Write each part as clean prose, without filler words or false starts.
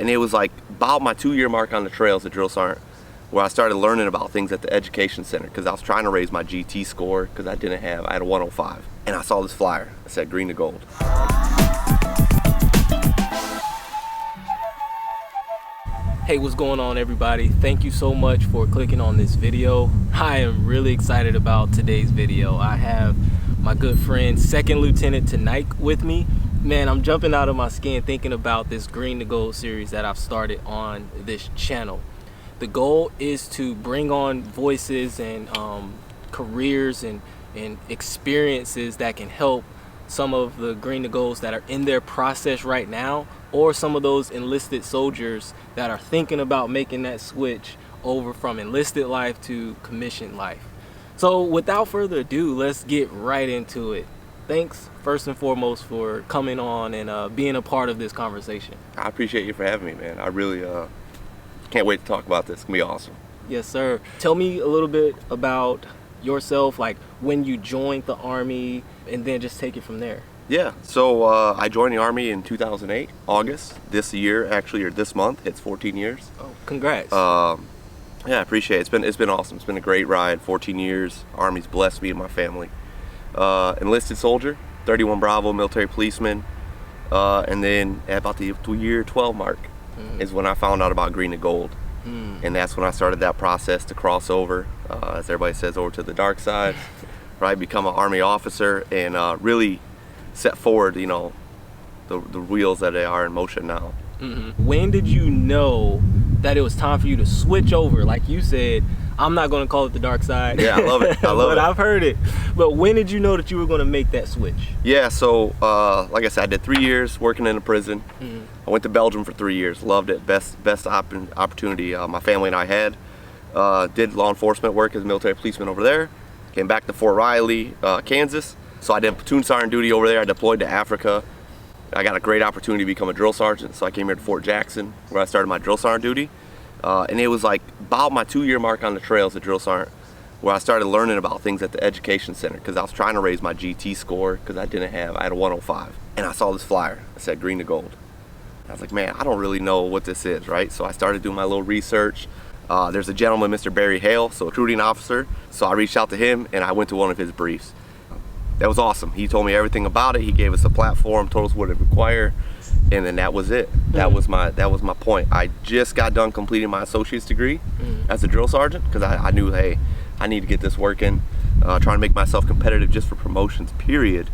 And it was like about my 2-year mark on the trail as a drill sergeant where I started learning about things at the education center because I was trying to raise my GT score because I had a 105. And I saw this flyer. It said green to gold. Hey, what's going on, everybody? Thank you so much for clicking on this video. I am really excited about today's video. I have my good friend, Second Lieutenant Teneyck, with me. Man, I'm jumping out of my skin thinking about this Green to Gold series that I've started on this channel. The goal is to bring on voices and careers and experiences that can help some of the Green to Golds that are in their process right now, or some of those enlisted soldiers that are thinking about making that switch over from enlisted life to commissioned life. So without further ado, let's get right into it. Thanks first and foremost for coming on and being a part of this conversation. I appreciate you for having me, man. I really can't wait to talk about this. It's gonna be awesome. Yes, sir. Tell me a little bit about yourself, like when you joined the Army, and then just take it from there. Yeah, so I joined the Army in 2008, August. This year, actually, or this month, it's 14 years. Oh, congrats. Yeah, I appreciate it. It's been awesome. It's been a great ride, 14 years. Army's blessed me and my family. Enlisted soldier, 31 Bravo, military policeman. And then at about the year 12 mark is when I found out about Green to Gold. And that's when I started that process to cross over, as everybody says, over to the dark side, right? Become an Army officer and really set forward, you know, the wheels that they are in motion now. When did you know that it was time for you to switch over? Like you said, I'm not going to call it the dark side. Yeah, I love it. I love but it. I've heard it. But when did you know that you were going to make that switch? Yeah, so like I said, I did 3 years working in a prison. I went to Belgium for 3 years. Loved it. Best opportunity my family and I had. Did law enforcement work as a military policeman over there. Came back to Fort Riley, Kansas. So I did platoon sergeant duty over there. I deployed to Africa. I got a great opportunity to become a drill sergeant. So I came here to Fort Jackson where I started my drill sergeant duty. And it was like about my 2-year mark on the trail as a drill sergeant where I started learning about things at the education center because I was trying to raise my GT score because I had a 105. And I saw this flyer. It said green to gold. I was like, man, I don't really know what this is, right? So I started doing my little research. There's a gentleman, Mr. Barry Hale, so a recruiting officer. So I reached out to him and I went to one of his briefs. That was awesome. He told me everything about it. He gave us a platform, told us what it required, and then that was it. That was my point. I just got done completing my associate's degree as a drill sergeant because I knew, hey, I need to get this working, trying to make myself competitive just for promotions, period,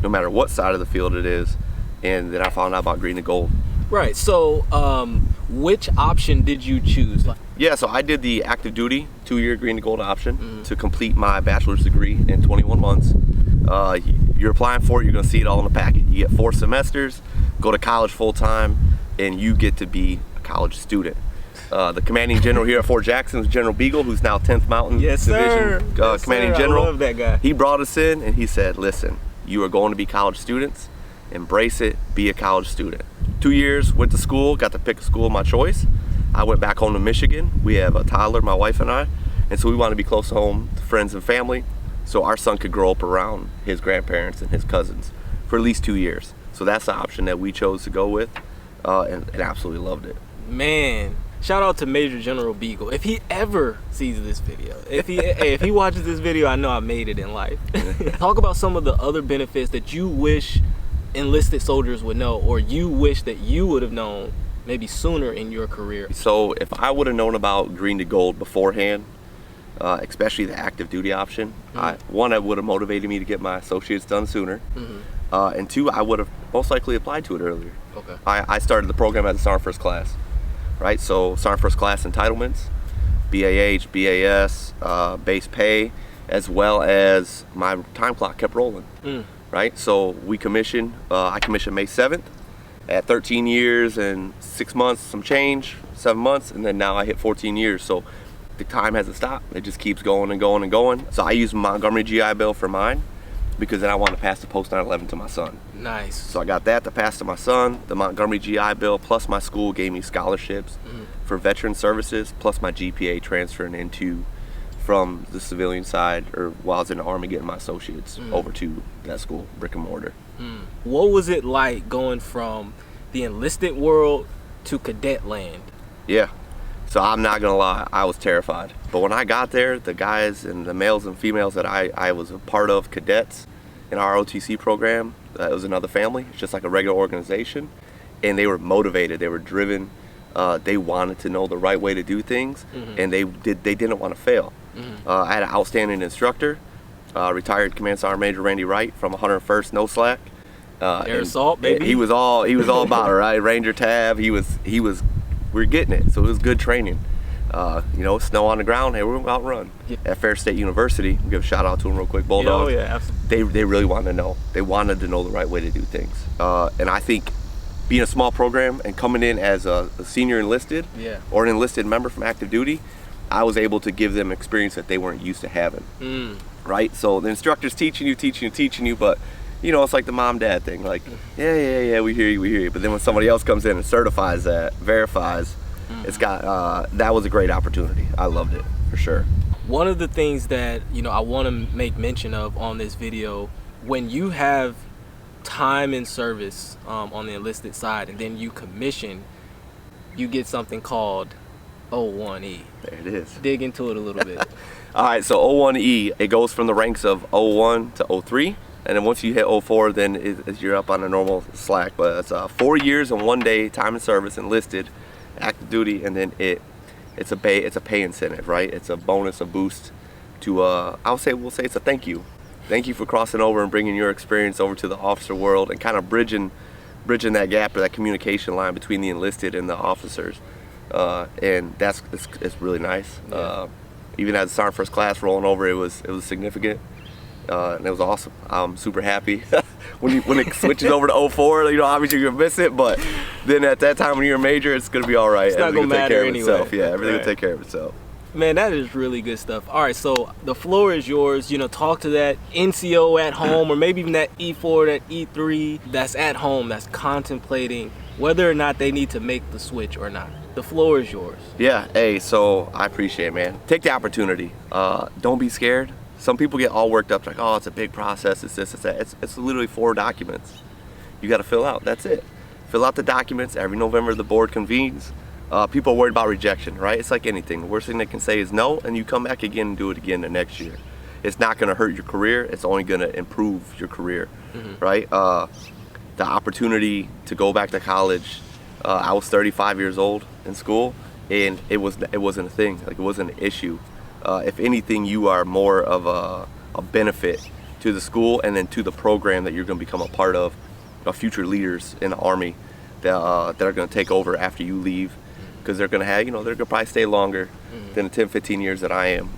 no matter what side of the field it is. And then I found out about green to gold. Right. So which option did you choose? Yeah, so I did the active duty 2-year green to gold option to complete my bachelor's degree in 21 months. You're applying for it, you're going to see it all in the packet. You get 4 semesters, go to college full time, and you get to be a college student. The commanding general here at Fort Jackson is General Beagle, who's now 10th Mountain Division commanding general. I love that guy. He brought us in and he said, listen, you are going to be college students. Embrace it, be a college student. 2 years, went to school, got to pick a school of my choice. I went back home to Michigan. We have a toddler, my wife and I, and so we want to be close to home, to friends and family, so our son could grow up around his grandparents and his cousins for at least 2 years. So that's the option that we chose to go with, and absolutely loved it. Man, shout out to Major General Beagle. If he ever sees this video, if he watches this video, I know I made it in life. Talk about some of the other benefits that you wish enlisted soldiers would know, or you wish that you would have known maybe sooner in your career. So if I would have known about green to gold beforehand, especially the active duty option, one, it would have motivated me to get my associates done sooner, and 2, I would have most likely applied to it earlier. Okay. I started the program as a Sergeant First Class, right? So Sergeant First Class entitlements, BAH, BAS, base pay, as well as my time clock kept rolling, right? So we commissioned, I commissioned May 7th at 13 years and 6 months, some change, 7 months, and then now I hit 14 years. So the time hasn't stopped. It just keeps going and going and going. So I use Montgomery GI Bill for mine because then I want to pass the post 9/11 to my son. Nice. So I got that to pass to my son. The Montgomery GI Bill plus my school gave me scholarships for veteran services, plus my GPA transferring into from the civilian side, or while I was in the Army getting my associates over to that school, brick and mortar. What was it like going from the enlisted world to Cadet Land. Yeah. So I'm not gonna lie, I was terrified. But when I got there, the guys and the males and females that I was a part of, cadets in our OTC program, it was another family. It's just like a regular organization, and they were motivated. They were driven. They wanted to know the right way to do things, and they didn't want to fail. I had an outstanding instructor, retired Command Sergeant Major Randy Wright from 101st No Slack. Air assault, baby. He was all about it, right? Ranger Tab. We were getting it, so it was good training. You know, snow on the ground, hey, we're gonna outrun. At Fair State University, we'll give a shout out to them real quick, Bulldogs. Oh yeah, absolutely. They really wanted to know. They wanted to know the right way to do things. And I think being a small program and coming in as a senior enlisted or an enlisted member from active duty, I was able to give them experience that they weren't used to having. Right? So the instructor's teaching you, but you know, it's like the mom-dad thing. Like, yeah, we hear you. But then when somebody else comes in and certifies that, verifies, it's got, that was a great opportunity. I loved it, for sure. One of the things that, you know, I want to make mention of on this video, when you have time in service on the enlisted side and then you commission, you get something called O1E. There it is. Dig into it a little bit. All right, so O1E, it goes from the ranks of O1 to O3. And then once you hit 04, then you're up on a normal slack. But it's 4 years and 1 day time in service, enlisted, active duty, and then it's a pay incentive, right? It's a bonus, a boost to we'll say it's a thank you. Thank you for crossing over and bringing your experience over to the officer world and kind of bridging that gap or that communication line between the enlisted and the officers. And it's really nice. Even as a sergeant first class rolling over, it was significant. And it was awesome. I'm super happy when it switches over to 04. You know, obviously you're gonna miss it, but then at that time when you're a major, it's gonna be all right. It's not gonna matter anyway. Everything will take care of itself. Man, that is really good stuff. All right, so the floor is yours. You know, talk to that NCO at home, or maybe even that E4, that E3 that's at home, that's contemplating whether or not they need to make the switch or not. The floor is yours. Yeah. Hey, so I appreciate it, man. Take the opportunity. Don't be scared. Some people get all worked up, like, oh, it's a big process, it's this, it's that. It's literally 4 documents you got to fill out. That's it. Fill out the documents. Every November the board convenes. People are worried about rejection, right? It's like anything. The worst thing they can say is no, and you come back again and do it again the next year. It's not going to hurt your career. It's only going to improve your career, right? The opportunity to go back to college. I was 35 years old in school, and it wasn't a thing. Like, it wasn't an issue. If anything, you are more of a benefit to the school and then to the program that you're going to become a part of future leaders in the Army that are going to take over after you leave, because they're going to have, you know, they're going to probably stay longer than the 10, 15 years that I am.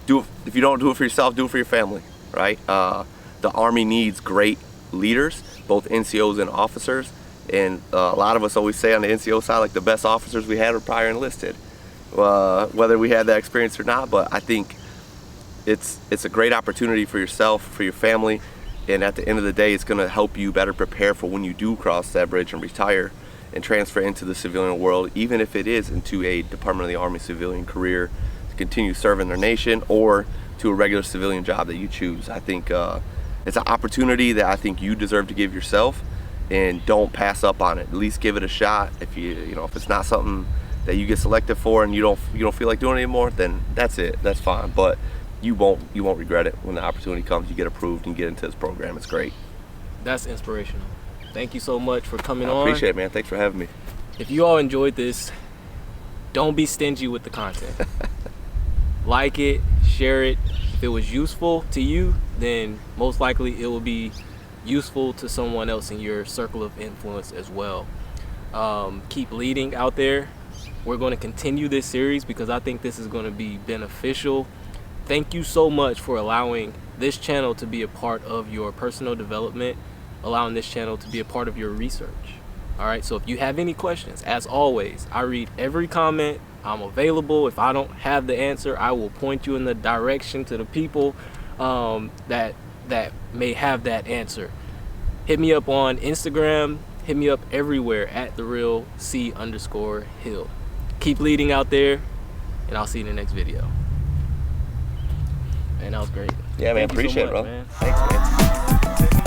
If you don't do it for yourself, do it for your family, right? The Army needs great leaders, both NCOs and officers, and a lot of us always say on the NCO side, like, the best officers we had were prior enlisted. Whether we had that experience or not, but I think it's a great opportunity for yourself, for your family, and at the end of the day, it's going to help you better prepare for when you do cross that bridge and retire and transfer into the civilian world, even if it is into a Department of the Army civilian career to continue serving their nation, or to a regular civilian job that you choose. I think it's an opportunity that I think you deserve to give yourself, and don't pass up on it. At least give it a shot. If if it's not something that you get selected for and you don't feel like doing it anymore, then that's it. That's fine. But you won't regret it when the opportunity comes. You get approved and get into this program. It's great. That's inspirational. Thank you so much for coming on. I appreciate it, man. Thanks for having me. If you all enjoyed this, don't be stingy with the content. Like it, share it. If it was useful to you, then most likely it will be useful to someone else in your circle of influence as well. Keep leading out there. We're going to continue this series because I think this is going to be beneficial. Thank you so much for allowing this channel to be a part of your personal development, allowing this channel to be a part of your research. All right, so if you have any questions, as always, I read every comment. I'm available. If I don't have the answer, I will point you in the direction to the people that may have that answer. Hit me up on Instagram. Hit me up everywhere at @TheRealC_Hill. Keep leading out there, and I'll see you in the next video. Man, that was great. Yeah, man, Thank you so appreciate much, it, bro. man. Thanks, man.